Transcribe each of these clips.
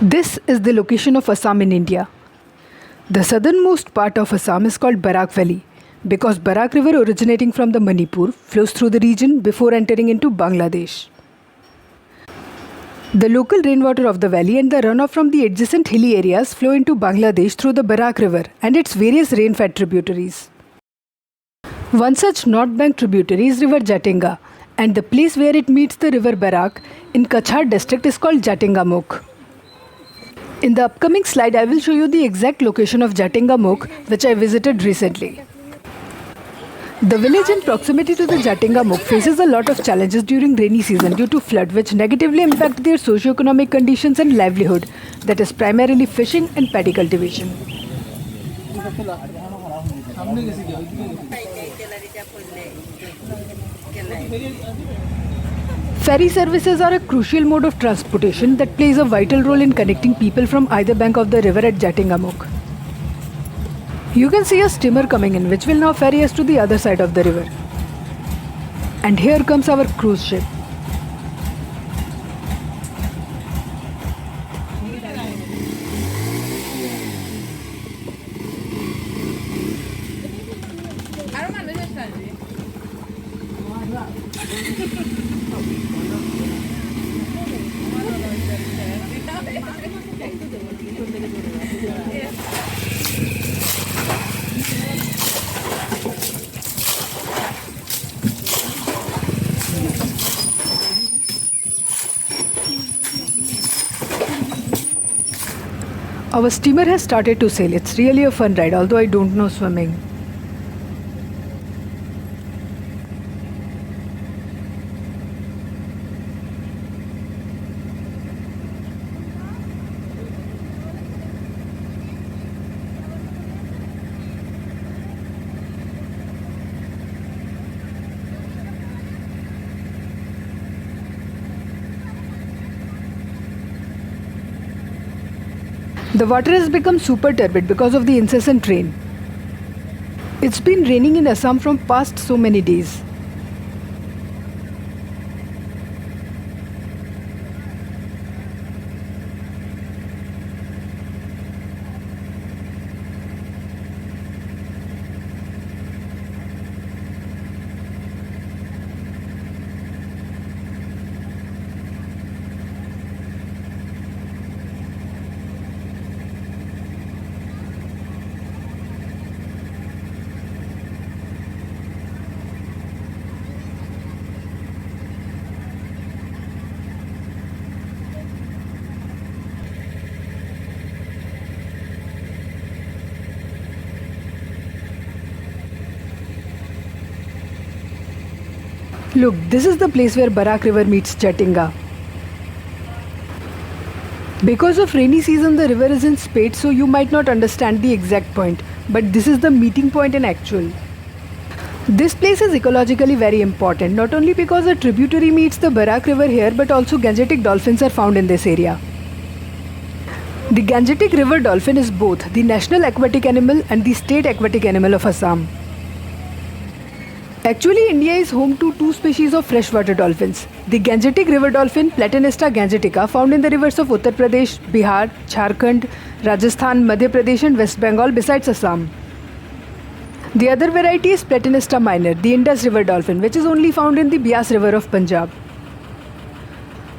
This is the location of Assam in India. The southernmost part of Assam is called Barak Valley because Barak River originating from the Manipur flows through the region before entering into Bangladesh. The local rainwater of the valley and the runoff from the adjacent hilly areas flow into Bangladesh through the Barak River and its various rain-fed tributaries. One such north bank tributary is River Jatinga, and the place where it meets the River Barak in Kachhar district is called Jatinga Mukh. In the upcoming slide, I will show you the exact location of Jatinga Mukh, which I visited recently. The village in proximity to the Jatinga Mukh faces a lot of challenges during rainy season due to flood, which negatively impact their socio-economic conditions and livelihood, that is primarily fishing and paddy cultivation. Ferry services are a crucial mode of transportation that plays a vital role in connecting people from either bank of the river at Jatinga Mukh. You can see a steamer coming in, which will now ferry us to the other side of the river. And here comes our cruise ship. Our steamer has started to sail. It's really a fun ride, although I don't know swimming. The water has become super turbid because of the incessant rain. It's been raining in Assam from past so many days. Look, this is the place where Barak River meets Jatinga. Because of rainy season, the river is in spate, so you might not understand the exact point, but this is the meeting point in actual. This place is ecologically very important, not only because a tributary meets the Barak River here, but also Gangetic dolphins are found in this area. The Gangetic river dolphin is both the national aquatic animal and the state aquatic animal of Assam. Actually, India is home to two species of freshwater dolphins. The Gangetic river dolphin, Platanista gangetica, found in the rivers of Uttar Pradesh, Bihar, Jharkhand, Rajasthan, Madhya Pradesh and West Bengal besides Assam. The other variety is Platanista minor, the Indus river dolphin, which is only found in the Beas river of Punjab.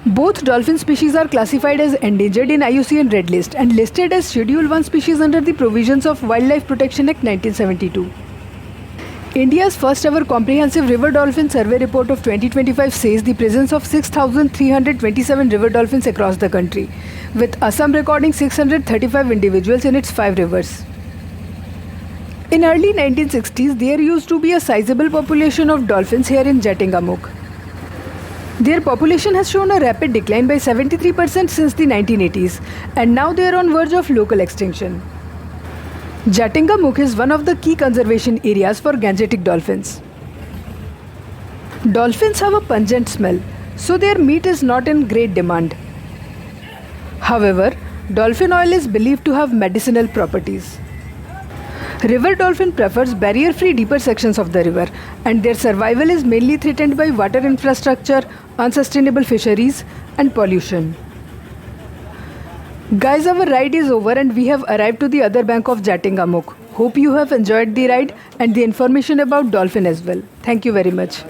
Both dolphin species are classified as endangered in IUCN Red List and listed as Schedule 1 species under the provisions of Wildlife Protection Act 1972. India's first ever comprehensive river dolphin survey report of 2025 says the presence of 6,327 river dolphins across the country, with Assam recording 635 individuals in its 5 rivers. In early 1960s, there used to be a sizable population of dolphins here in Jatinga Mukh. Their population has shown a rapid decline by 73% since the 1980s, and now they are on verge of local extinction. Jatinga Mukh is one of the key conservation areas for Gangetic dolphins. Dolphins have a pungent smell, so their meat is not in great demand. However, dolphin oil is believed to have medicinal properties. River dolphin prefers barrier-free deeper sections of the river, and their survival is mainly threatened by water infrastructure, unsustainable fisheries, and pollution. Guys, our ride is over and we have arrived to the other bank of Jatingamukh. Hope you have enjoyed the ride and the information about dolphin as well. Thank you very much.